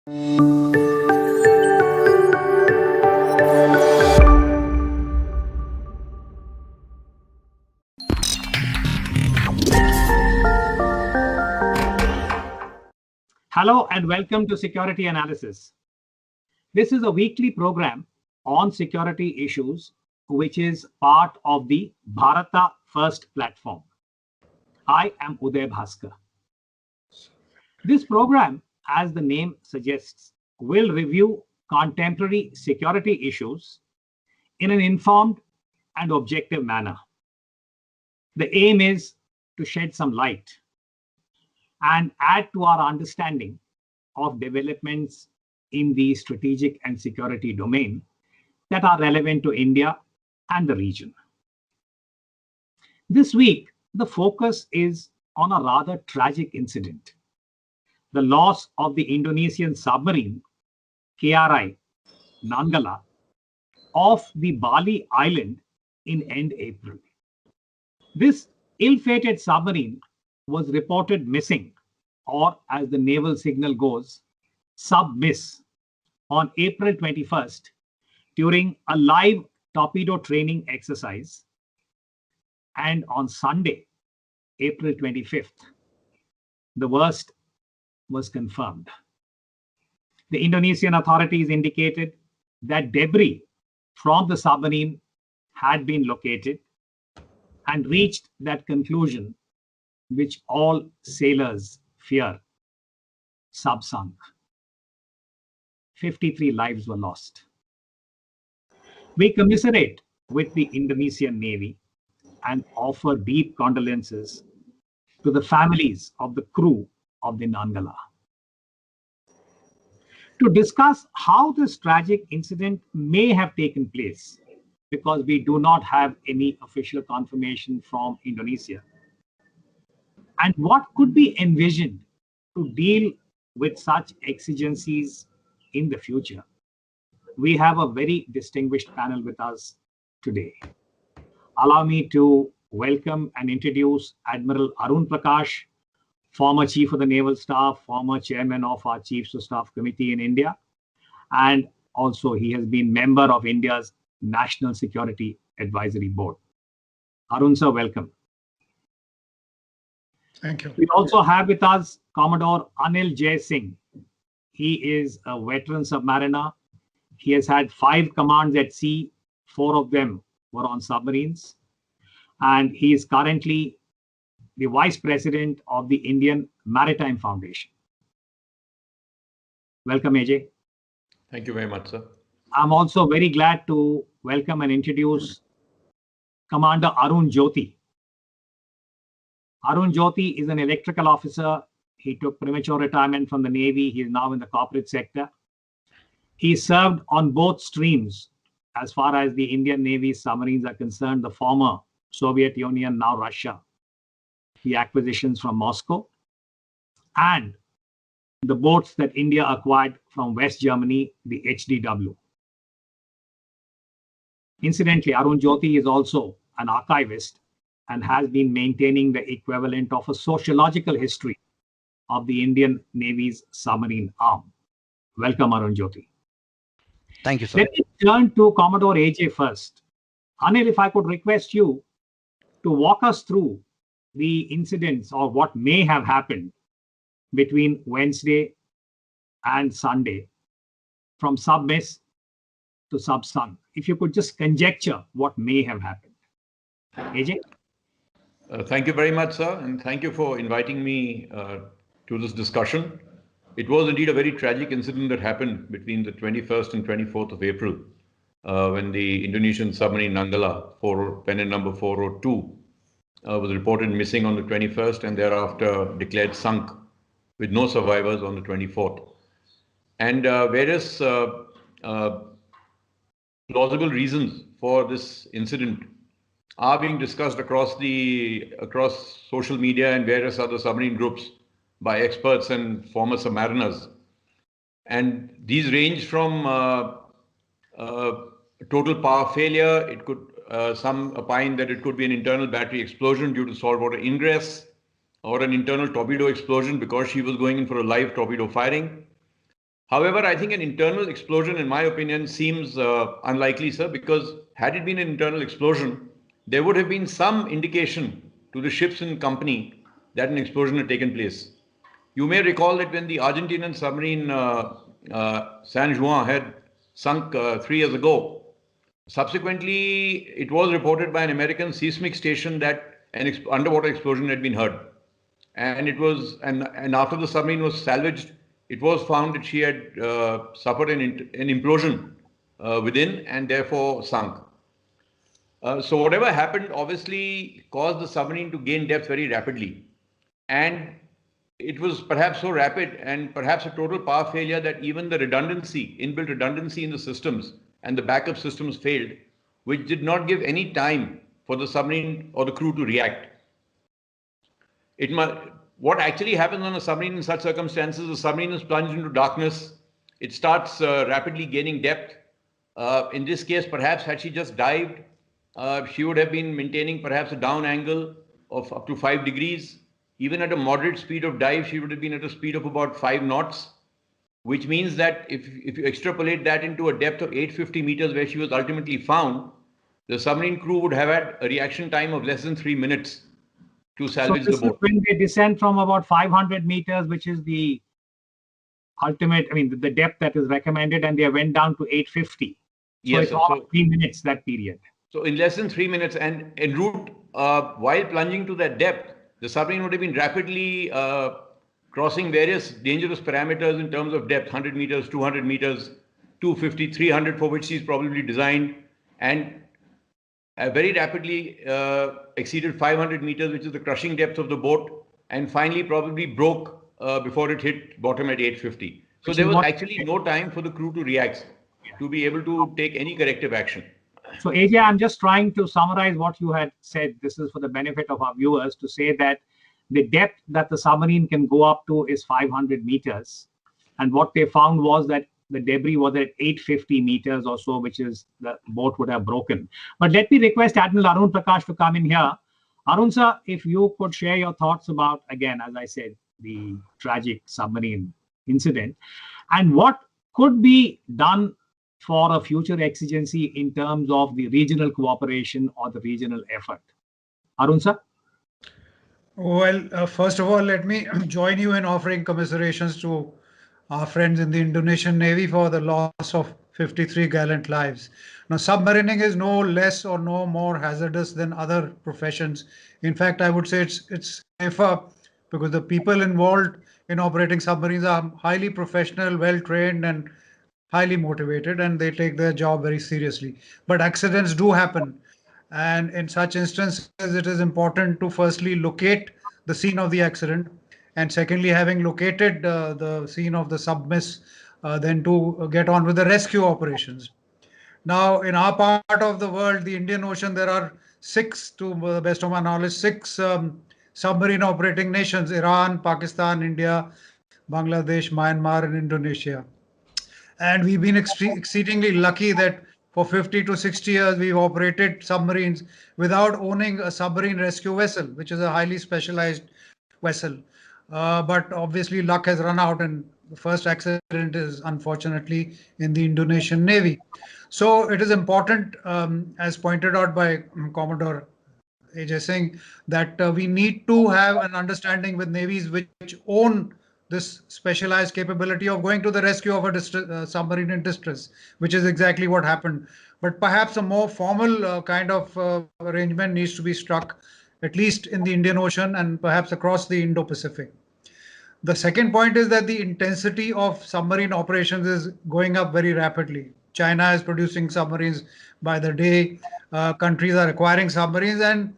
Hello and welcome to Security Analysis. This is a weekly program on security issues, which is part of the Bharata First platform. I am Uday Bhaskar. This program, as the name suggests, will review contemporary security issues in an informed and objective manner. The aim is to shed some light and add to our understanding of developments in the strategic and security domain that are relevant to India and the region. This week, the focus is on a rather tragic incident: the loss of the Indonesian submarine KRI Nanggala off the Bali island in end April. This ill-fated submarine was reported missing, or as the naval signal goes, sub-miss, on April 21st during a live torpedo training exercise. And on Sunday, April 25th, the worst was confirmed. The Indonesian authorities indicated that debris from the submarine had been located and reached that conclusion which all sailors fear: subsunk. 53 lives were lost. We commiserate with the Indonesian Navy and offer deep condolences to the families of the crew of the Nanggala. To discuss how this tragic incident may have taken place, because we do not have any official confirmation from Indonesia, and what could be envisioned to deal with such exigencies in the future, we have a very distinguished panel with us today. Allow me to welcome and introduce Admiral Arun Prakash, former Chief of the Naval Staff, former Chairman of our Chiefs of Staff Committee in India, and also he has been member of India's National Security Advisory Board. Arun sir, welcome. Thank you. We also have with us Commodore Anil Jay Singh. He is a veteran submariner. He has had 5 commands at sea. 4 of them were on submarines. And he is currently the Vice President of the Indian Maritime Foundation. Welcome, AJ. Thank you very much, sir. I'm also very glad to welcome and introduce Commander Arun Jyoti. Arun Jyoti is an electrical officer. He took premature retirement from the Navy. He is now in the corporate sector. He served on both streams as far as the Indian Navy's submarines are concerned: the former Soviet Union, now Russia, the acquisitions from Moscow, and the boats that India acquired from West Germany, the HDW. Incidentally, Arun Jyoti is also an archivist and has been maintaining the equivalent of a sociological history of the Indian Navy's submarine arm. Welcome, Arun Jyoti. Thank you, sir. Let me turn to Commodore AJ first. Anil, if I could request you to walk us through the incidents or what may have happened between Wednesday and Sunday, from submiss to subsunk. If you could just conjecture what may have happened. AJ? Thank you very much, sir, and thank you for inviting me to this discussion. It was indeed a very tragic incident that happened between the 21st and 24th of April when the Indonesian submarine Nanggala, pennant number 402, was reported missing on the 21st and thereafter declared sunk with no survivors on the 24th. And various plausible reasons for this incident are being discussed across social media and various other submarine groups by experts and former submariners. And these range from total power failure. It could some opine that it could be an internal battery explosion due to saltwater ingress, or an internal torpedo explosion because she was going in for a live torpedo firing. However, I think an internal explosion, in my opinion, seems unlikely, sir, because had it been an internal explosion, there would have been some indication to the ships in company that an explosion had taken place. You may recall that when the Argentinian submarine San Juan had sunk 3 years ago, subsequently it was reported by an American seismic station that an underwater explosion had been heard. And it was, and after the submarine was salvaged, it was found that she had suffered an implosion within and therefore sunk. So whatever happened obviously caused the submarine to gain depth very rapidly. And it was perhaps so rapid and perhaps a total power failure that even the redundancy, inbuilt redundancy in the systems and the backup systems failed, which did not give any time for the submarine or the crew to react. What actually happens on a submarine in such circumstances, the submarine is plunged into darkness. It starts rapidly gaining depth. In this case, perhaps had she just dived, she would have been maintaining perhaps a down angle of up to 5 degrees. Even at a moderate speed of dive, she would have been at a speed of about 5 knots, which means that if you extrapolate that into a depth of 850 meters where she was ultimately found, the submarine crew would have had a reaction time of less than 3 minutes to salvage the boat. When they descend from about 500 meters, which is the ultimate, I mean, the depth that is recommended, and they went down to 850. So Yes, it's all 3 minutes, that period. So in less than 3 minutes, and en route, while plunging to that depth, the submarine would have been rapidly crossing various dangerous parameters in terms of depth, 100 meters, 200 meters, 250, 300, for which she's probably designed, and very rapidly exceeded 500 meters, which is the crushing depth of the boat, and finally probably broke before it hit bottom at 850. So there was actually no time for the crew to react, to be able to take any corrective action. So AJ, I'm just trying to summarize what you had said. This is for the benefit of our viewers, to say that the depth that the submarine can go up to is 500 meters. And what they found was that the debris was at 850 meters or so, which is the boat would have broken. But let me request Admiral Arun Prakash to come in here. Arun sir, if you could share your thoughts about, again, as I said, the tragic submarine incident, and what could be done for a future exigency in terms of the regional cooperation or the regional effort. Arun sir? Well, first of all, let me join you in offering commiserations to our friends in the Indonesian Navy for the loss of 53 gallant lives. Now, submarining is no less or no more hazardous than other professions. In fact, I would say it's safer because the people involved in operating submarines are highly professional, well-trained, and highly motivated, and they take their job very seriously. But accidents do happen. And in such instances, it is important to firstly locate the scene of the accident. And secondly, having located the scene of the submiss, then to get on with the rescue operations. Now, in our part of the world, the Indian Ocean, there are 6, to the best of my knowledge, 6 submarine operating nations: Iran, Pakistan, India, Bangladesh, Myanmar, and Indonesia. And we've been exceedingly lucky that for 50 to 60 years, we've operated submarines without owning a submarine rescue vessel, which is a highly specialized vessel. But obviously, luck has run out, and the first accident is unfortunately in the Indonesian Navy. So it is important, as pointed out by Commodore AJ Singh, that we need to have an understanding with navies which own this specialized capability of going to the rescue of a submarine in distress, which is exactly what happened. But perhaps a more formal kind of arrangement needs to be struck, at least in the Indian Ocean and perhaps across the Indo-Pacific. The second point is that the intensity of submarine operations is going up very rapidly. China is producing submarines by the day. Countries are acquiring submarines, and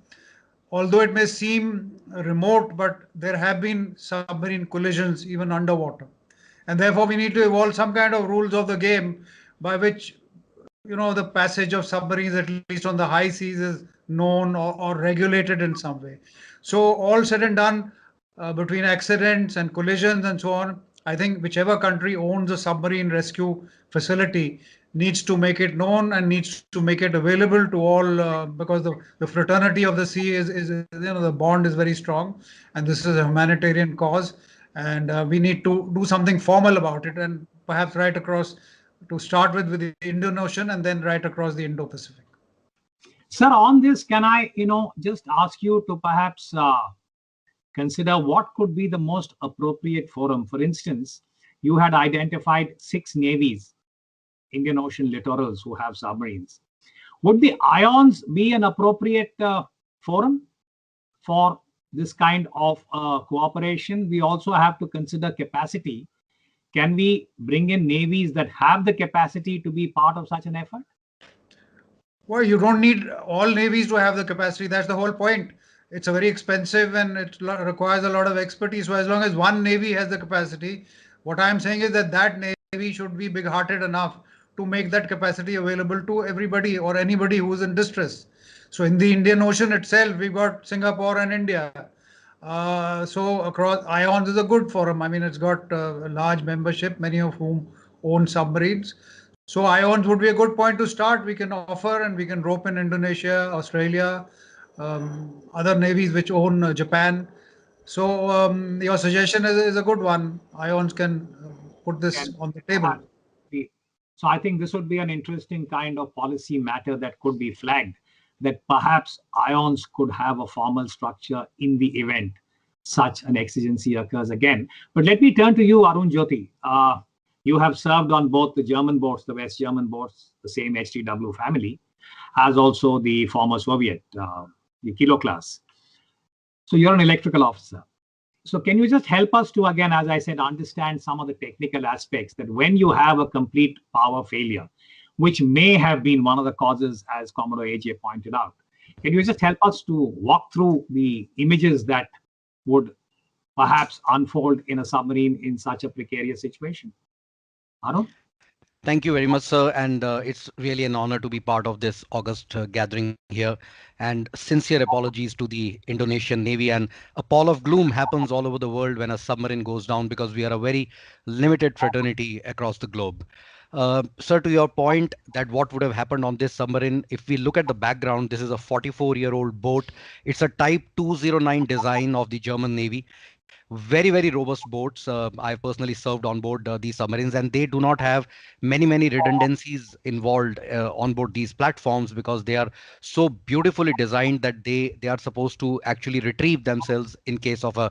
although it may seem remote, but there have been submarine collisions even underwater. And therefore, we need to evolve some kind of rules of the game by which, the passage of submarines, at least on the high seas, is known or regulated in some way. So all said and done, between accidents and collisions and so on, I think whichever country owns a submarine rescue facility needs to make it known and needs to make it available to all, because the fraternity of the sea is the bond is very strong, and this is a humanitarian cause, and we need to do something formal about it. And perhaps right across, to start with the Indian Ocean and then right across the Indo-Pacific. Sir, on this, can I, just ask you to perhaps consider what could be the most appropriate forum? For instance, you had identified 6 navies, Indian Ocean littorals, who have submarines. Would the IONS be an appropriate forum for this kind of cooperation? We also have to consider capacity. Can we bring in navies that have the capacity to be part of such an effort? Well, you don't need all navies to have the capacity. That's the whole point. It's a very expensive and it requires a lot of expertise. So as long as one navy has the capacity, what I'm saying is that that navy should be big-hearted enough to make that capacity available to everybody or anybody who's in distress. So in the Indian Ocean itself, we've got Singapore and India. So across, IONS is a good forum. I mean, it's got a large membership, many of whom own submarines. So IONS would be a good point to start. We can offer and we can rope in Indonesia, Australia, other navies which own Japan. So your suggestion is a good one. IONS can put this And on the table. so I think this would be an interesting kind of policy matter that could be flagged, that perhaps IONS could have a formal structure in the event such an exigency occurs again. But let me turn to you, Arun Jyoti. You have served on both the German boats, the West German boats, the same HTW family, as also the former Soviet, the Kilo class. So you're an electrical officer. So can you just help us to, again, as I said, understand some of the technical aspects, that when you have a complete power failure, which may have been one of the causes, as Commodore AJ pointed out, can you just help us to walk through the images that would perhaps unfold in a submarine in such a precarious situation? Arun? Thank you very much, sir. And it's really an honor to be part of this August gathering here. And sincere apologies to the Indonesian Navy. And a pall of gloom happens all over the world when a submarine goes down, because we are a very limited fraternity across the globe. Sir, to your point that what would have happened on this submarine, if we look at the background, this is a 44-year-old boat. It's a Type 209 design of the German Navy. Very, very robust boats. I've personally served on board these submarines, and they do not have many redundancies involved on board these platforms, because they are so beautifully designed that they are supposed to actually retrieve themselves in case of a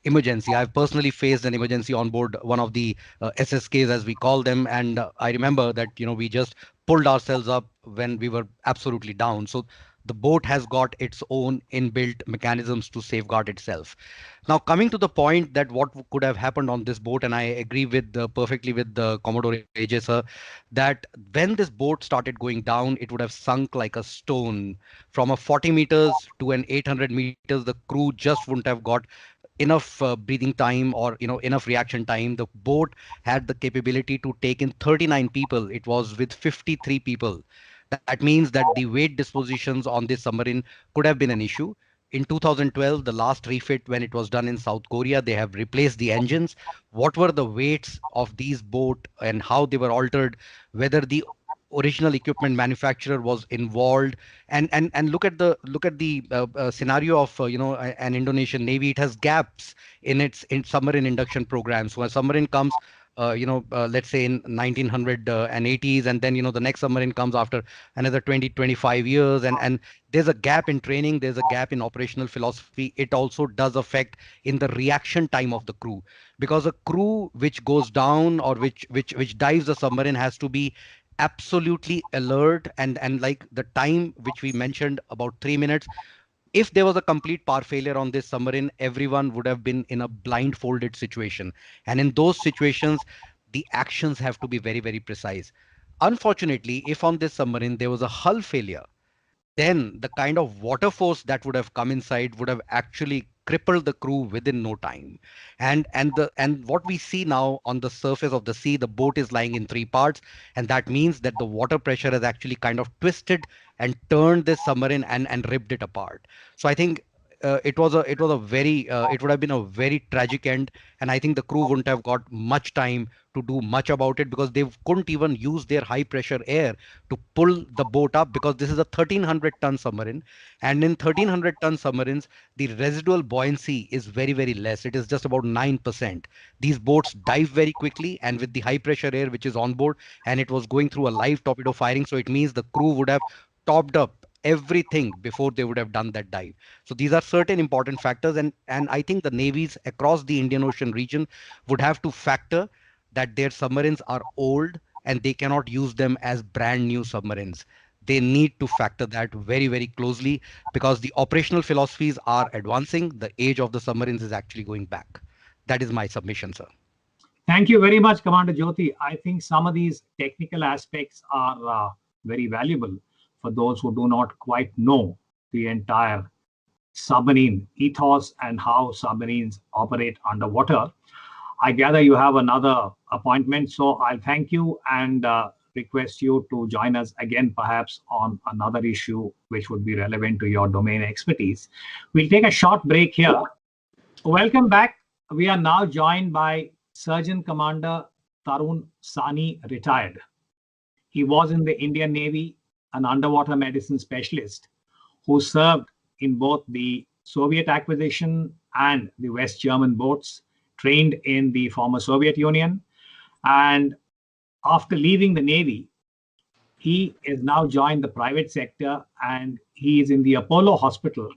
emergency. I've personally faced an emergency on board one of the SSKs, as we call them, and I remember that we just pulled ourselves up when we were absolutely down. So the boat has got its own inbuilt mechanisms to safeguard itself. Now, coming to the point that what could have happened on this boat, and I agree with perfectly with the Commodore AJ, sir, that when this boat started going down, it would have sunk like a stone. From a 40 meters to an 800 meters, the crew just wouldn't have got enough breathing time, or enough reaction time. The boat had the capability to take in 39 people. It was with 53 people. That means that the weight dispositions on this submarine could have been an issue. In 2012, the last refit, when it was done in South Korea, they have replaced the engines. What were the weights of these boat and how they were altered, whether the original equipment manufacturer was involved, and look at the scenario of an Indonesian Navy. It has gaps in its submarine induction program. So a submarine comes let's say in 1980s, and then the next submarine comes after another 20-25 years, and there's a gap in training, there's a gap in operational philosophy. It also does affect in the reaction time of the crew, because a crew which goes down or which dives a submarine has to be absolutely alert, and like the time which we mentioned, about 3 minutes. If there was a complete power failure on this submarine, everyone would have been in a blindfolded situation. And in those situations, the actions have to be very precise. Unfortunately, if on this submarine there was a hull failure, then the kind of water force that would have come inside would have actually crippled the crew within no time. And what we see now on the surface of the sea, the boat is lying in 3 parts, and that means that the water pressure has actually kind of twisted and turned this submarine and ripped it apart. So I think it was a very it would have been a very tragic end, and I think the crew wouldn't have got much time to do much about it, because they couldn't even use their high pressure air to pull the boat up, because this is a 1300-ton submarine, and in 1300-ton submarines the residual buoyancy is very, very less. It is just about 9%. These boats dive very quickly, and with the high pressure air which is on board, and it was going through a live torpedo firing, so it means the crew would have topped up everything before they would have done that dive. So these are certain important factors, and I think the navies across the Indian Ocean region would have to factor that their submarines are old and they cannot use them as brand new submarines. They need to factor that very, very closely, because the operational philosophies are advancing. The age of the submarines is actually going back. That is my submission, sir. Thank you very much, Commander Jyoti. I think some of these technical aspects are very valuable for those who do not quite know the entire submarine ethos and how submarines operate underwater. I gather you have another appointment, so I'll thank you and request you to join us again, perhaps on another issue which would be relevant to your domain expertise. We'll take a short break here. Welcome back. We are now joined by Surgeon Commander Tarun Sani, retired. He was in the Indian Navy, an underwater medicine specialist who served in both the Soviet acquisition and the West German boats, trained in the former Soviet Union. And after leaving the Navy, he is now joined the private sector, and he is in the Apollo Hospital,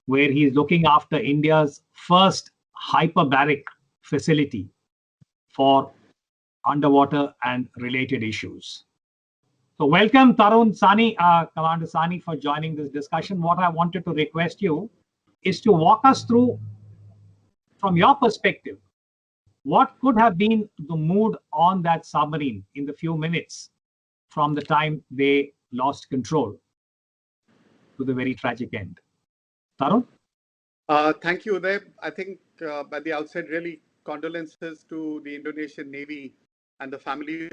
where he is looking after India's first hyperbaric facility for underwater and related issues. So welcome, Tarun Sani, Commander Sani, for joining this discussion. What I wanted to request you is to walk us through, from your perspective, what could have been the mood on that submarine in the few minutes from the time they lost control to the very tragic end. Tarun? Thank you, Uday. I think at the outset, really condolences to the Indonesian Navy and the family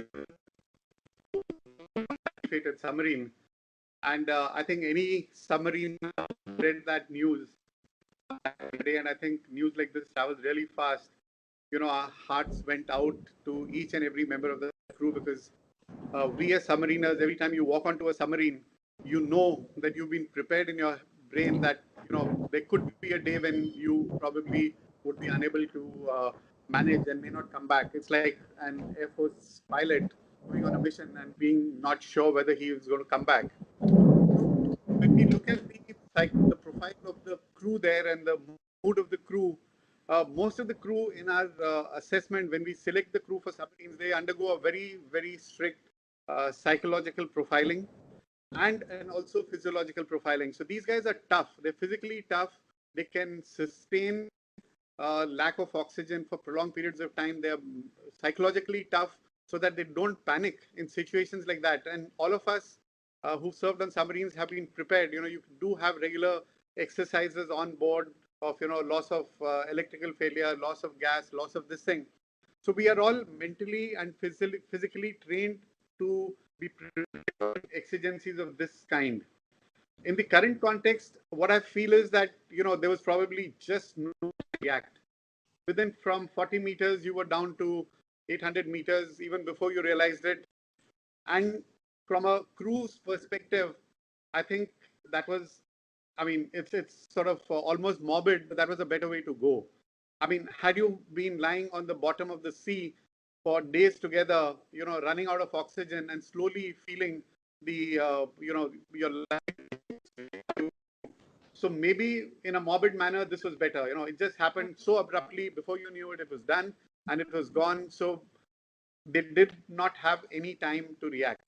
of submarine. And I think any submarine read that news today, and I think news like this travels really fast. You know, our hearts went out to each and every member of the crew, because we as submariners, every time you walk onto a submarine, you know that you've been prepared in your brain that, you know, there could be a day when you probably would be unable to manage and may not come back. It's like an Air Force pilot going on a mission and being not sure whether he is going to come back. When we look at the profile of the crew there and the mood of the crew, most of the crew in our assessment, when we select the crew for submarines, they undergo a very, very strict psychological profiling and also physiological profiling. So these guys are tough. They're physically tough. They can sustain lack of oxygen for prolonged periods of time. They're psychologically tough so that they don't panic in situations like that. And all of us who served on submarines have been prepared. You know, you do have regular exercises on board of, you know, loss of electrical failure, loss of gas, loss of this thing. So we are all mentally and physically trained to be prepared for exigencies of this kind. In the current context, what I feel is that, you know, there was probably just no react. Within from 40 meters, you were down to 800 meters even before you realized it. And from a crew's perspective, I think that was, I mean, it's sort of almost morbid, but that was a better way to go. I mean, had you been lying on the bottom of the sea for days together, you know, running out of oxygen and slowly feeling the, you know, your life. So maybe in a morbid manner, this was better. You know, it just happened so abruptly. Before you knew it, it was done and it was gone. So they did not have any time to react.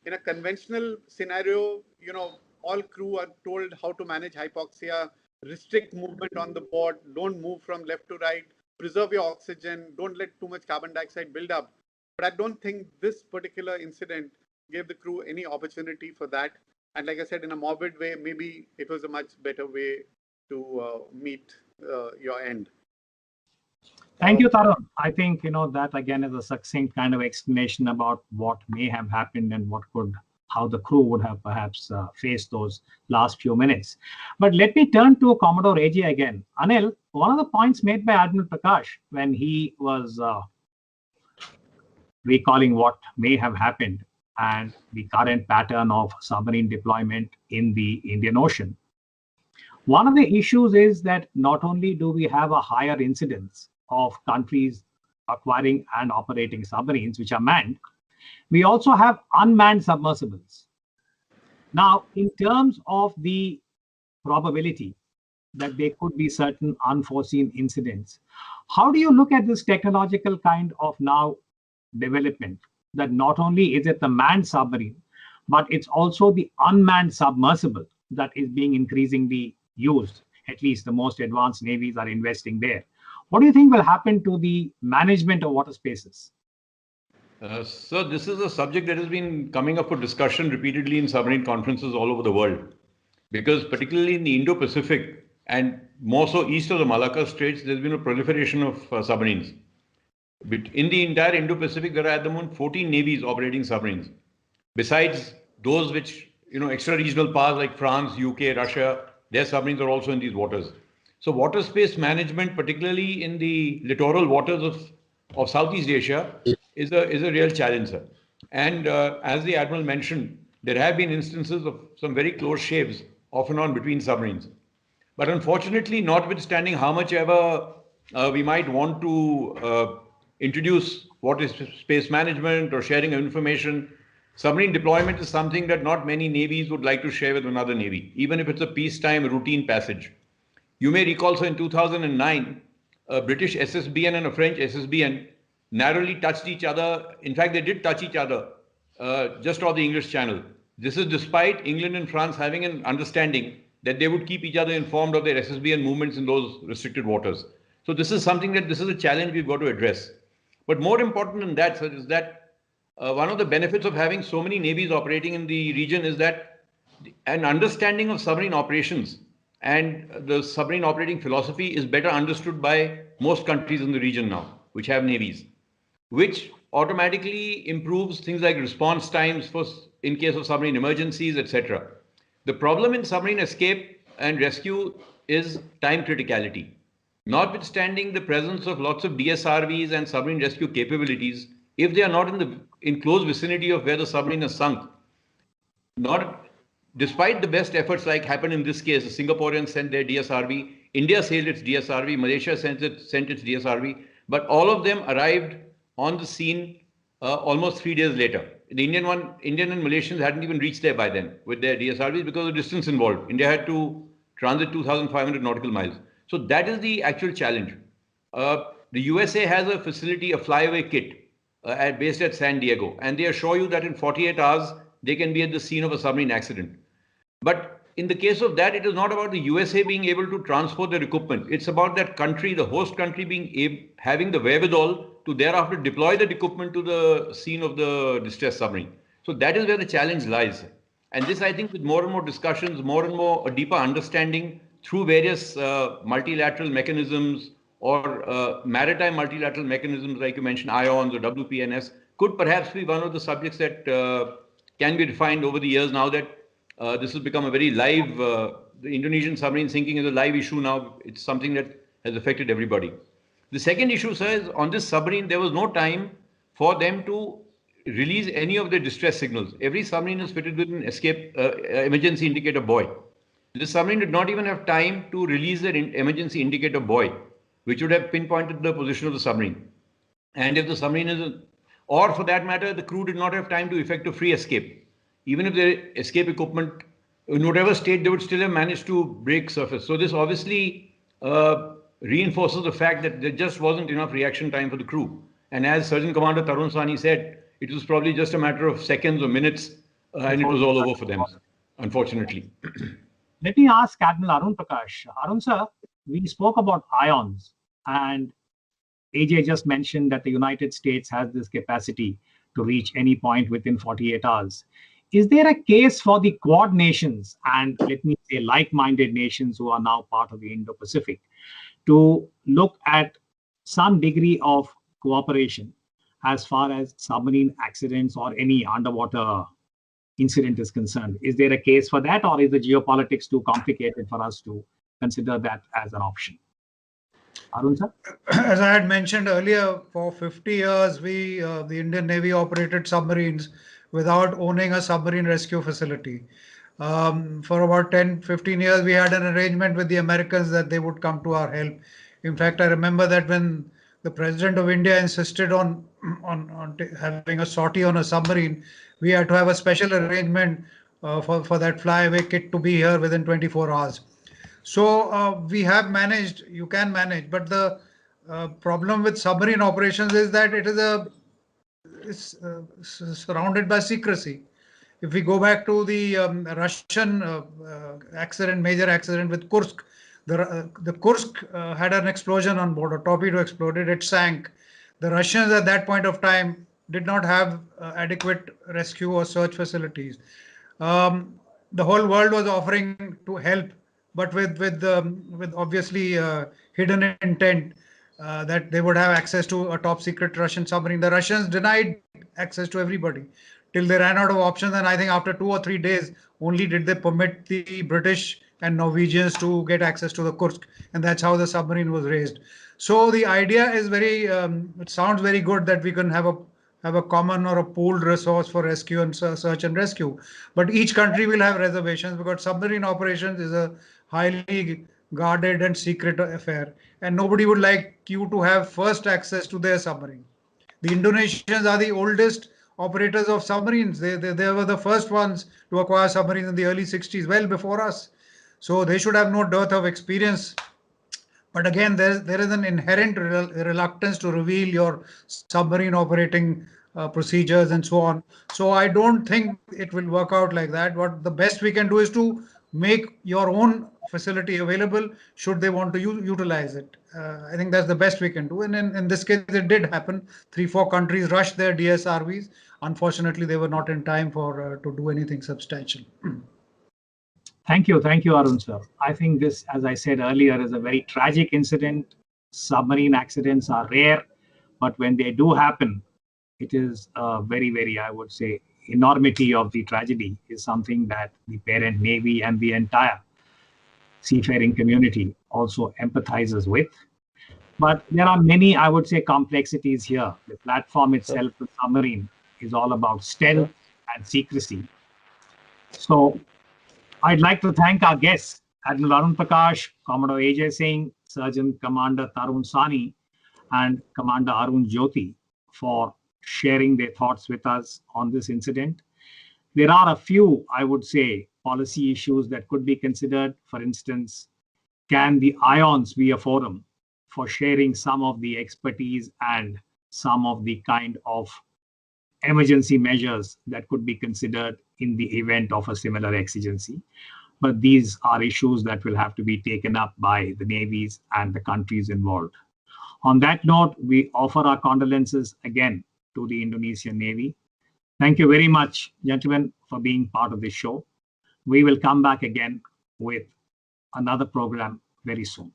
In a conventional scenario, you know, all crew are told how to manage hypoxia, restrict movement on the board, don't move from left to right, preserve your oxygen, don't let too much carbon dioxide build up. But I don't think this particular incident gave the crew any opportunity for that. And like I said, in a morbid way, maybe it was a much better way to meet your end. Thank you, Tarun. I think, you know, that again is a succinct kind of explanation about what may have happened and what could how the crew would have perhaps faced those last few minutes. But let me turn to Commodore AJ again. Anil, one of the points made by Admiral Prakash when he was recalling what may have happened and the current pattern of submarine deployment in the Indian Ocean. One of the issues is that not only do we have a higher incidence of countries acquiring and operating submarines which are manned, we also have unmanned submersibles. Now, in terms of the probability that there could be certain unforeseen incidents, how do you look at this technological kind of now development, that not only is it the manned submarine, but it's also the unmanned submersible that is being increasingly used? At least the most advanced navies are investing there. What do you think will happen to the management of water spaces? So this is a subject that has been coming up for discussion repeatedly in submarine conferences all over the world, because particularly in the Indo-Pacific and more so east of the Malacca Straits, there's been a proliferation of submarines. But in the entire Indo-Pacific, there are at the moment 14 navies operating submarines. Besides those which, extra-regional powers like France, UK, Russia, their submarines are also in these waters. So water space management, particularly in the littoral waters of Southeast Asia, is a real challenge, sir. And as the Admiral mentioned, there have been instances of some very close shaves off and on between submarines. But unfortunately, notwithstanding how much ever we might want to introduce water space management or sharing of information, submarine deployment is something that not many navies would like to share with another navy, even if it's a peacetime routine passage. You may recall, sir, in 2009, a British SSBN and a French SSBN narrowly touched each other. In fact, they did touch each other just off the English Channel. This is despite England and France having an understanding that they would keep each other informed of their SSBN movements in those restricted waters. So this is a challenge we've got to address. But more important than that, sir, is that one of the benefits of having so many navies operating in the region is that an understanding of submarine operations and the submarine operating philosophy is better understood by most countries in the region now, which have navies, which automatically improves things like response times in case of submarine emergencies, etc. The problem in submarine escape and rescue is time criticality. Notwithstanding the presence of lots of DSRVs and submarine rescue capabilities, if they are not in close vicinity of where the submarine is sunk, despite the best efforts like happened in this case, the Singaporeans sent their DSRV, India sailed its DSRV, Malaysia sent its DSRV, but all of them arrived on the scene almost 3 days later. The Indian and Malaysians hadn't even reached there by then with their DSRVs because of the distance involved. India had to transit 2,500 nautical miles. So that is the actual challenge. The USA has a facility, a flyaway kit based at San Diego, and they assure you that in 48 hours, they can be at the scene of a submarine accident. But in the case of that, it is not about the USA being able to transport their equipment. It's about that country, the host country, having the wherewithal to thereafter deploy that equipment to the scene of the distressed submarine. So that is where the challenge lies. And this, I think, with more and more discussions, more and more a deeper understanding through various multilateral mechanisms or maritime multilateral mechanisms, like you mentioned, IONS or WPNS, could perhaps be one of the subjects that can be refined over the years now that this has become a very live, the Indonesian submarine sinking is a live issue now. It's something that has affected everybody. The second issue, sir, is on this submarine, there was no time for them to release any of their distress signals. Every submarine is fitted with an emergency indicator buoy. This submarine did not even have time to release their emergency indicator buoy, which would have pinpointed the position of the submarine. And if the submarine or for that matter, the crew did not have time to effect a free escape. Even if their escape equipment, in whatever state, they would still have managed to break surface. So this obviously reinforces the fact that there just wasn't enough reaction time for the crew. And as Surgeon Commander Tarun Sawhney said, it was probably just a matter of seconds or minutes, and it was all over for them, unfortunately. Let me ask Admiral Arun Prakash. Arun sir, we spoke about IONS, and AJ just mentioned that the United States has this capacity to reach any point within 48 hours. Is there a case for the Quad nations and, let me say, like-minded nations who are now part of the Indo-Pacific to look at some degree of cooperation as far as submarine accidents or any underwater incident is concerned. Is there a case for that, or is the geopolitics too complicated for us to consider that as an option? Arun sir? As I had mentioned earlier, for 50 years, the Indian Navy operated submarines without owning a submarine rescue facility. For about 10, 15 years, we had an arrangement with the Americans that they would come to our help. In fact, I remember that when the President of India insisted on having a sortie on a submarine, we had to have a special arrangement for that flyaway kit to be here within 24 hours. So we have managed, you can manage, but the problem with submarine operations is that it's surrounded by secrecy. If we go back to the Russian major accident with Kursk, the Kursk had an explosion on board, a torpedo exploded, it sank. The Russians at that point of time did not have adequate rescue or search facilities. The whole world was offering to help, but with obviously hidden intent that they would have access to a top secret Russian submarine. The Russians denied access to everybody till they ran out of options, and I think after 2 or 3 days only did they permit the British and Norwegians to get access to the Kursk, and that's how the submarine was raised. So the idea is it sounds very good that we can have a common or a pooled resource for rescue and search and rescue, but each country will have reservations because submarine operations is a highly guarded and secret affair, and nobody would like you to have first access to their submarine. The Indonesians are the oldest operators of submarines. They were the first ones to acquire submarines in the early 60s, well before us. So they should have no dearth of experience. But again, there is an inherent reluctance to reveal your submarine operating procedures and so on. So I don't think it will work out like that. What the best we can do is to make your own facility available should they want to utilize it. I think that's the best we can do. And in this case, it did happen. 3-4 countries rushed their DSRVs. Unfortunately, they were not in time for to do anything substantial. Thank you, Arun sir. I think this, as I said earlier, is a very tragic incident. Submarine accidents are rare, but when they do happen, it is very, very, I would say, enormity of the tragedy is something that the parent Navy and the entire seafaring community also empathizes with. But there are many, I would say, complexities here. The platform itself, the submarine, is all about stealth and secrecy. So I'd like to thank our guests, Admiral Arun Prakash, Commodore Ajay Singh, Surgeon Commander Tarun Sani, and Commander Arun Jyoti for sharing their thoughts with us on this incident. There are a few, I would say, policy issues that could be considered. For instance, can the IONS be a forum for sharing some of the expertise and some of the kind of emergency measures that could be considered in the event of a similar exigency? But these are issues that will have to be taken up by the navies and the countries involved. On that note, we offer our condolences again to the Indonesian Navy. Thank you very much, gentlemen, for being part of this show. We will come back again with another program very soon.